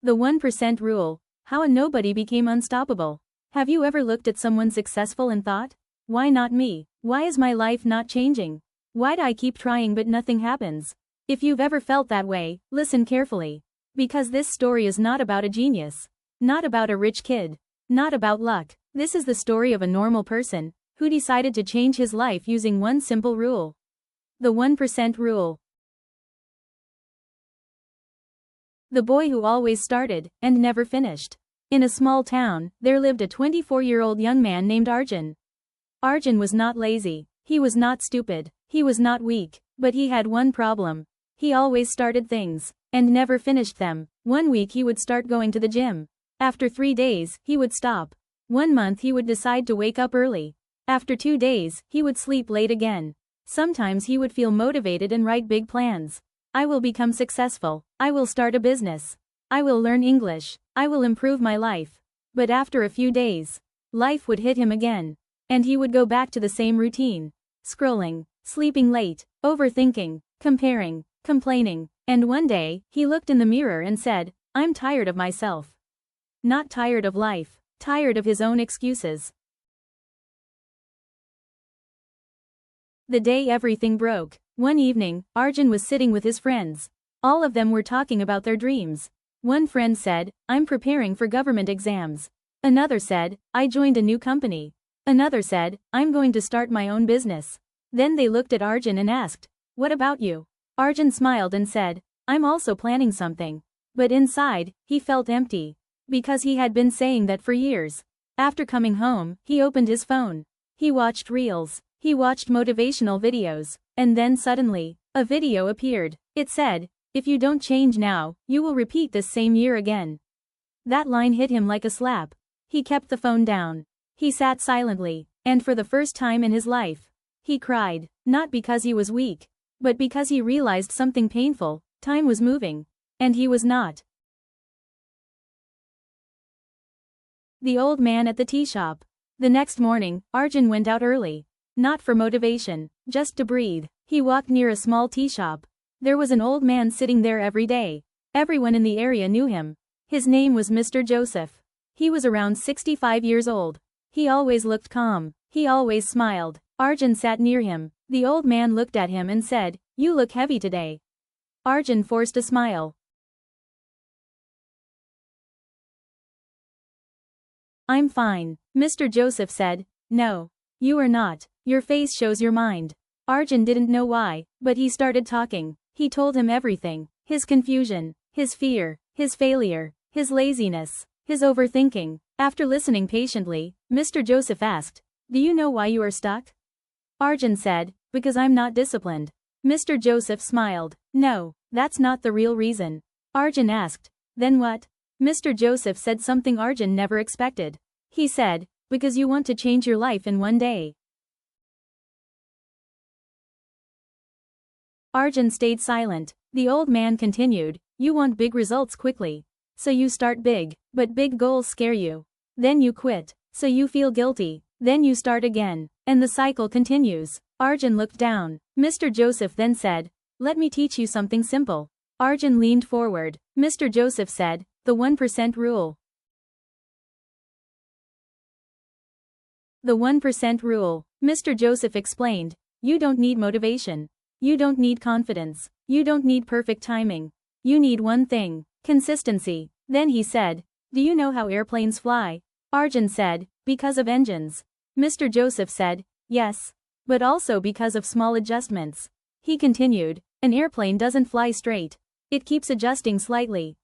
The 1% rule. How a nobody became unstoppable. Have you ever looked at someone successful and thought, why not me? Why is my life not changing? Why do I keep trying but nothing happens? If you've ever felt that way, listen carefully. Because this story is not about a genius. Not about a rich kid. Not about luck. This is the story of a normal person who decided to change his life using one simple rule. The 1% rule. The boy who always started and never finished. In a small town, there lived a 24-year-old young man named Arjun. Arjun was not lazy, he was not stupid, he was not weak, but he had one problem. He always started things and never finished them. One week he would start going to the gym. After 3 days, he would stop. 1 month he would decide to wake up early. After 2 days, he would sleep late again. Sometimes he would feel motivated and write big plans. I will become successful. I will start a business. I will learn English. I will improve my life. But after a few days, life would hit him again. And he would go back to the same routine. Scrolling, sleeping late, overthinking, comparing, complaining. And one day, he looked in the mirror and said, I'm tired of myself. Not tired of life, tired of his own excuses. The day everything broke. One evening, Arjun was sitting with his friends. All of them were talking about their dreams. One friend said, I'm preparing for government exams. Another said, I joined a new company. Another said, I'm going to start my own business. Then they looked at Arjun and asked, what about you? Arjun smiled and said, I'm also planning something. But inside, he felt empty. Because he had been saying that for years. After coming home, he opened his phone. He watched reels. He watched motivational videos. And then suddenly, a video appeared. It said, if you don't change now, you will repeat this same year again. That line hit him like a slap. He kept the phone down. He sat silently, and for the first time in his life, he cried, not because he was weak, but because he realized something painful. Time was moving, and he was not. The old man at the tea shop. The next morning, Arjun went out early. Not for motivation, just to breathe. He walked near a small tea shop. There was an old man sitting there every day. Everyone in the area knew him. His name was Mr. Joseph. He was around 65 years old. He always looked calm. He always smiled. Arjun sat near him. The old man looked at him and said, you look heavy today. Arjun forced a smile. I'm fine. Mr. Joseph said, no. You are not. Your face shows your mind. Arjun didn't know why, but he started talking. He told him everything. His confusion, his fear, his failure, his laziness, his overthinking. After listening patiently, Mr. Joseph asked, do you know why you are stuck? Arjun said, because I'm not disciplined. Mr. Joseph smiled. No, that's not the real reason. Arjun asked, then what? Mr. Joseph said something Arjun never expected. He said, because you want to change your life in one day. Arjun stayed silent. The old man continued, you want big results quickly. So you start big, but big goals scare you. Then you quit. So you feel guilty. Then you start again. And the cycle continues. Arjun looked down. Mr. Joseph then said, let me teach you something simple. Arjun leaned forward. Mr. Joseph said, the 1% rule. The 1% rule. Mr. Joseph explained, you don't need motivation. You don't need confidence. You don't need perfect timing. You need one thing, consistency. Then he said, do you know how airplanes fly? Arjun said, because of engines. Mr. Joseph said, yes. But also because of small adjustments. He continued, an airplane doesn't fly straight. It keeps adjusting slightly.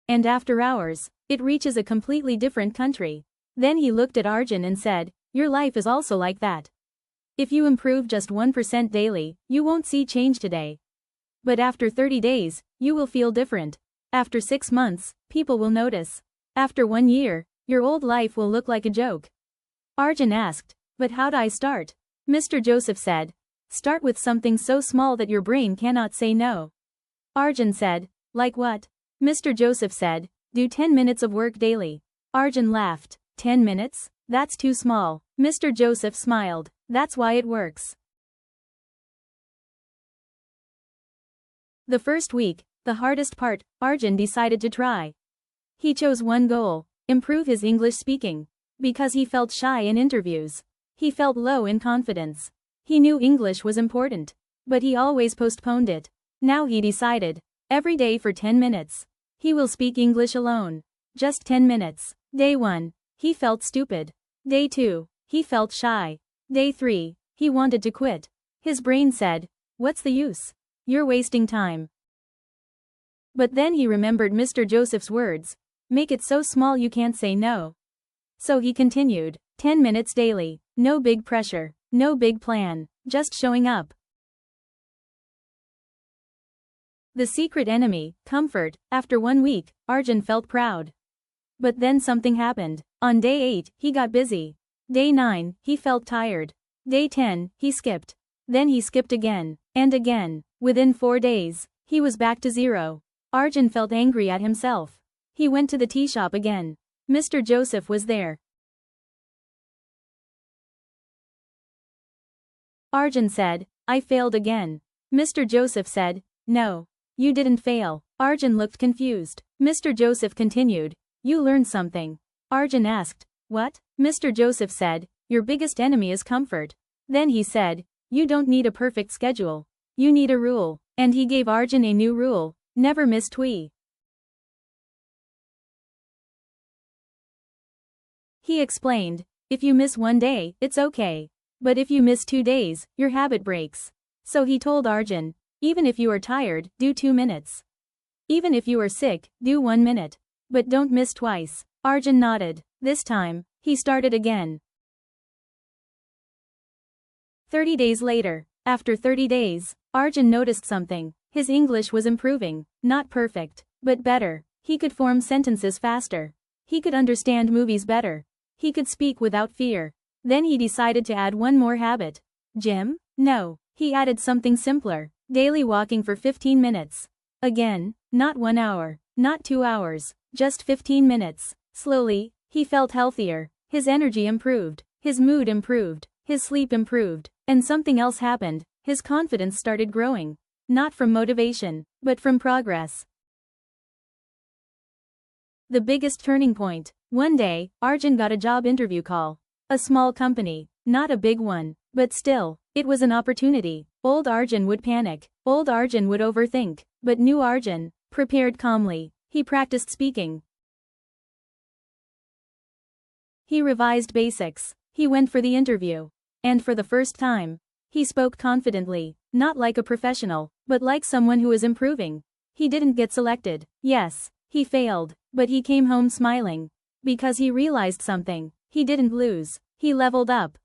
And after hours, it reaches a completely different country. Then he looked at Arjun and said, your life is also like that. If you improve just 1% daily, you won't see change today. But after 30 days, you will feel different. After 6 months, people will notice. After 1 year, your old life will look like a joke. Arjun asked, but how do I start? Mr. Joseph said, start with something so small that your brain cannot say no. Arjun said, like what? Mr. Joseph said, do 10 minutes of work daily. Arjun laughed. 10 minutes? That's too small. Mr. Joseph smiled. That's why it works. The first week, the hardest part, Arjun decided to try. He chose one goal: improve his English speaking. Because he felt shy in interviews. He felt low in confidence. He knew English was important, but he always postponed it. Now he decided, every day for 10 minutes. He will speak English alone. Just 10 minutes. Day 1, he felt stupid. Day 2, he felt shy. Day 3, he wanted to quit. His brain said, what's the use? You're wasting time. But then he remembered Mr. Joseph's words, make it so small you can't say no. So he continued, 10 minutes daily, no big pressure, no big plan, just showing up. The secret enemy, comfort. After 1 week, Arjun felt proud. But then something happened. On day 8, he got busy. Day 9, he felt tired. Day 10, he skipped. Then he skipped again, and again. Within 4 days, he was back to zero. Arjun felt angry at himself. He went to the tea shop again. Mr. Joseph was there. Arjun said, I failed again. Mr. Joseph said, no, you didn't fail. Arjun looked confused. Mr. Joseph continued, you learned something. Arjun asked, what? Mr. Joseph said, your biggest enemy is comfort. Then he said, you don't need a perfect schedule. You need a rule. And he gave Arjun a new rule, never miss TWI. He explained, if you miss 1 day, it's okay. But if you miss 2 days, your habit breaks. So he told Arjun, even if you are tired, do 2 minutes. Even if you are sick, do 1 minute. But don't miss twice. Arjun nodded. This time, he started again. 30 days later. After 30 days, Arjun noticed something. His English was improving, not perfect, but better. He could form sentences faster. He could understand movies better. He could speak without fear. Then he decided to add one more habit. Gym? No. He added something simpler. Daily walking for 15 minutes. Again, not 1 hour, not 2 hours, just 15 minutes. Slowly, he felt healthier. His energy improved. His mood improved. His sleep improved. And something else happened. His confidence started growing. Not from motivation, but from progress. The biggest turning point. One day, Arjun got a job interview call. A small company, not a big one, but still, it was an opportunity. Old Arjun would panic. Old Arjun would overthink. But new Arjun, prepared calmly. He practiced speaking. He revised basics. He went for the interview. And for the first time, he spoke confidently, not like a professional, but like someone who is improving. He didn't get selected. Yes, he failed, but he came home smiling. Because he realized something. He didn't lose. He leveled up.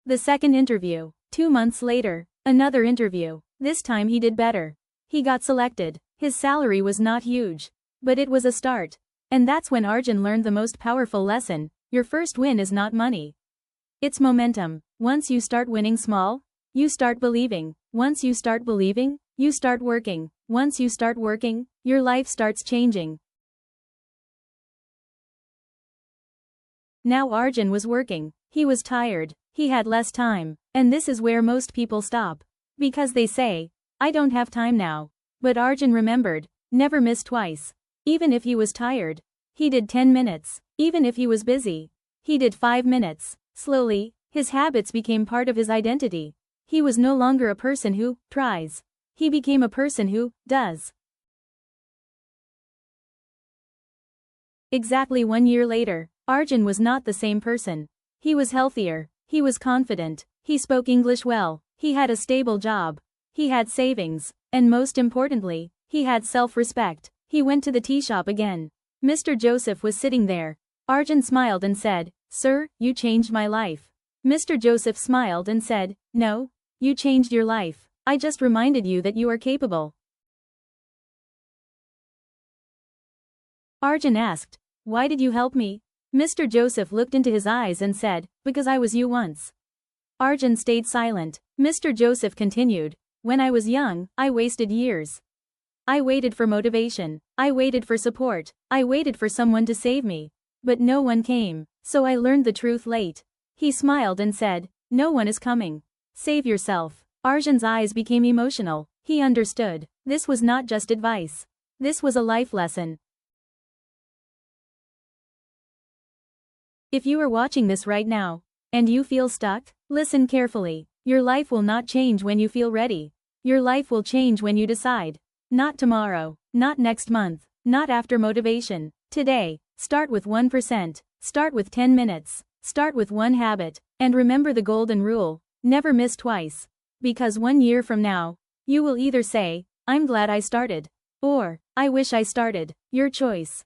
The second interview. 2 months later, another interview. This time he did better. He got selected. His salary was not huge, but it was a start. And that's when Arjun learned the most powerful lesson. Your first win is not money. It's momentum. Once you start winning small, you start believing. Once you start believing, you start working. Once you start working, your life starts changing. Now Arjun was working. He was tired. He had less time. And this is where most people stop. Because they say, I don't have time now. But Arjun remembered, never miss twice. Even if he was tired, he did 10 minutes. Even if he was busy, he did 5 minutes. Slowly, his habits became part of his identity. He was no longer a person who tries. He became a person who does. Exactly 1 year later, Arjun was not the same person. He was healthier. He was confident. He spoke English well. He had a stable job. He had savings. And most importantly, he had self-respect. He went to the tea shop again. Mr. Joseph was sitting there. Arjun smiled and said, Sir, you changed my life. Mr. Joseph smiled and said, No, you changed your life. I just reminded you that you are capable. Arjun asked, Why did you help me? Mr. Joseph looked into his eyes and said, Because I was you once. Arjun stayed silent. Mr. Joseph continued, When I was young, I wasted years. I waited for motivation. I waited for support. I waited for someone to save me. But no one came, so I learned the truth late. He smiled and said, No one is coming. Save yourself. Arjun's eyes became emotional. He understood. This was not just advice. This was a life lesson. If you are watching this right now, and you feel stuck, listen carefully. Your life will not change when you feel ready. Your life will change when you decide. Not tomorrow, not next month, not after motivation. Today, start with 1%, start with 10 minutes, start with one habit, and remember the golden rule, never miss twice. Because 1 year from now, you will either say, I'm glad I started, or, I wish I started. Your choice.